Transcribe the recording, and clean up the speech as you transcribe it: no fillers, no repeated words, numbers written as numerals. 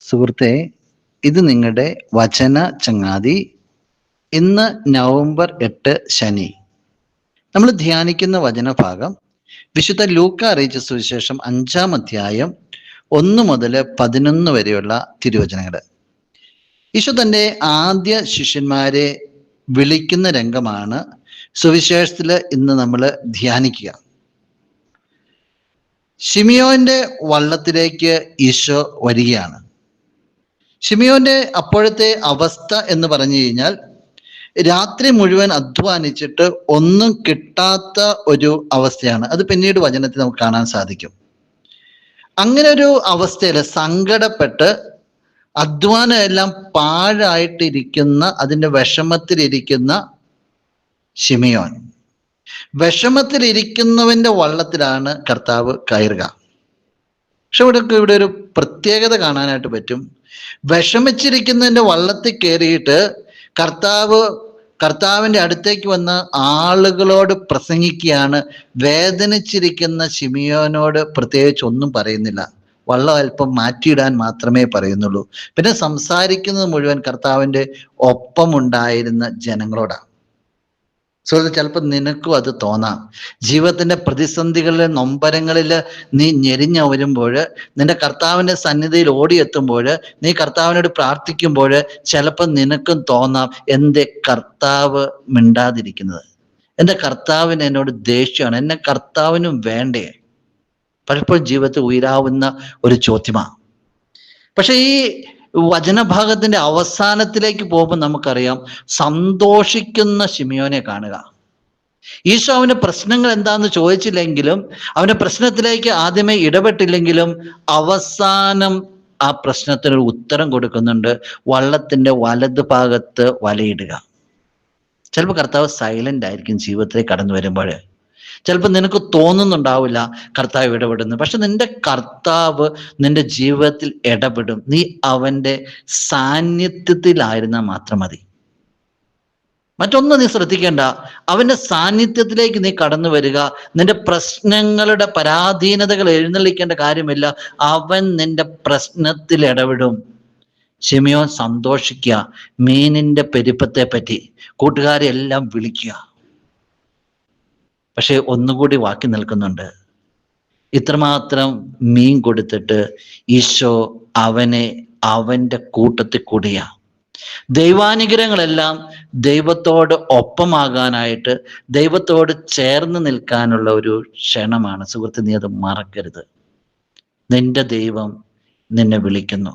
സുഹൃത്തെ, ഇത് നിങ്ങളുടെ വചന ചങ്ങാതി. ഇന്ന് നവംബർ 8 ശനി. നമ്മൾ ധ്യാനിക്കുന്ന വചനഭാഗം വിശുദ്ധ ലൂക്ക അറിയിച്ച സുവിശേഷം 5-ാം അധ്യായം 1 മുതൽ 11 വരെയുള്ള തിരുവചനങ്ങൾ. ഈശോ തൻ്റെ ആദ്യ ശിഷ്യന്മാരെ വിളിക്കുന്ന രംഗമാണ് സുവിശേഷത്തിൽ ഇന്ന് നമ്മൾ ധ്യാനിക്കുക. ശിമിയോന്റെ വള്ളത്തിലേക്ക് ഈശോ വരികയാണ്. ശിമിയോന്റെ അപ്പോഴത്തെ അവസ്ഥ എന്ന് പറഞ്ഞു കഴിഞ്ഞാൽ, രാത്രി മുഴുവൻ അധ്വാനിച്ചിട്ട് ഒന്നും കിട്ടാത്ത ഒരു അവസ്ഥയാണ്. അത് പിന്നീട് വചനത്തിൽ നമുക്ക് കാണാൻ സാധിക്കും. അങ്ങനെ ഒരു അവസ്ഥയിൽ സങ്കടപ്പെട്ട് അധ്വാനം എല്ലാം പാഴായിട്ടിരിക്കുന്ന, അതിൻ്റെ വിഷമത്തിലിരിക്കുന്ന ശിമിയോൻ, വിഷമത്തിലിരിക്കുന്നവന്റെ വള്ളത്തിലാണ് കർത്താവ് കയറുക. പക്ഷെ ഇവിടെ ഒരു പ്രത്യേകത കാണാനായിട്ട് പറ്റും. വിഷമിച്ചിരിക്കുന്നതിൻ്റെ വള്ളത്തിൽ കയറിയിട്ട് കർത്താവിൻ്റെ അടുത്തേക്ക് വന്ന് ആളുകളോട് പ്രസംഗിക്കുകയാണ്. വേദനിച്ചിരിക്കുന്ന ശിമിയോനോട് പ്രത്യേകിച്ച് ഒന്നും പറയുന്നില്ല. വള്ളം അല്പം മാറ്റിയിടാൻ മാത്രമേ പറയുന്നുള്ളൂ. പിന്നെ സംസാരിക്കുന്നത് മുഴുവൻ കർത്താവിൻ്റെ ഒപ്പമുണ്ടായിരുന്ന ജനങ്ങളോടാണ്. ചിലപ്പോൾ നിനക്കും അത് തോന്നാം. ജീവിതത്തിന്റെ പ്രതിസന്ധികളിൽ, നൊമ്പരങ്ങളിൽ നീ ഞെരിഞ്ഞു വരുമ്പോൾ, നിന്റെ കർത്താവിന്റെ സന്നിധിയിൽ ഓടിയെത്തുമ്പോൾ, നീ കർത്താവിനോട് പ്രാർത്ഥിക്കുമ്പോൾ ചിലപ്പോൾ നിനക്കും തോന്നാം, എൻ്റെ കർത്താവ് മിണ്ടാതിരിക്കുന്നത്, എൻ്റെ കർത്താവിന് എന്നോട് ദേഷ്യമാണ്, എന്നെ കർത്താവിനും വേണ്ടേ? പലപ്പോഴും ജീവിതത്തിൽ ഉയരാവുന്ന ഒരു ചോദ്യമാണ്. പക്ഷെ ഈ വചനഭാഗത്തിന്റെ അവസാനത്തിലേക്ക് പോകുമ്പോൾ നമുക്കറിയാം, സന്തോഷിക്കുന്ന ശിമിയോനെ കാണുക. ഈശോ അവന്റെ പ്രശ്നങ്ങൾ എന്താന്ന് ചോദിച്ചില്ലെങ്കിലും, അവന്റെ പ്രശ്നത്തിലേക്ക് ആദ്യമേ ഇടപെട്ടില്ലെങ്കിലും, അവസാനം ആ പ്രശ്നത്തിനൊരു ഉത്തരം കൊടുക്കുന്നുണ്ട്. വള്ളത്തിന്റെ വലത് ഭാഗത്ത് വലയിടുക. ചിലപ്പോൾ കർത്താവ് സൈലന്റ് ആയിരിക്കും ജീവിതത്തിലേക്ക് കടന്നു വരുമ്പോൾ. ചിലപ്പോൾ നിനക്ക് തോന്നുന്നുണ്ടാവില്ല കർത്താവ് ഇടപെടുന്നു. പക്ഷെ നിന്റെ കർത്താവ് നിന്റെ ജീവിതത്തിൽ ഇടപെടും. നീ അവന്റെ സാന്നിധ്യത്തിലായിരുന്നാൽ മാത്രം മതി. മറ്റൊന്നും നീ ശ്രദ്ധിക്കേണ്ട. അവന്റെ സാന്നിധ്യത്തിലേക്ക് നീ കടന്നു വരിക. നിന്റെ പ്രശ്നങ്ങളുടെ പരാധീനതകൾ എഴുന്നള്ളിക്കേണ്ട കാര്യമില്ല. അവൻ നിന്റെ പ്രശ്നത്തിൽ ഇടപെടും. ശിമിയോൻ സന്തോഷിക്കുക. മീനിന്റെ പെരുപ്പത്തെ പറ്റി കൂട്ടുകാരെ എല്ലാം വിളിക്കുക. പക്ഷെ ഒന്നുകൂടി ബാക്കി നിൽക്കുന്നുണ്ട്. ഇത്രമാത്രം മീൻ കൊടുത്തിട്ട് ഈശോ അവനെ അവന്റെ കൂട്ടത്തിൽ കൂടിയ. ദൈവാനുഗ്രഹങ്ങളെല്ലാം ദൈവത്തോട് ഒപ്പമാകാനായിട്ട്, ദൈവത്തോട് ചേർന്ന് നിൽക്കാനുള്ള ഒരു ക്ഷണമാണ്. സുഹൃത്ത്, നീ അത് മറക്കരുത്. നിന്റെ ദൈവം നിന്നെ വിളിക്കുന്നു.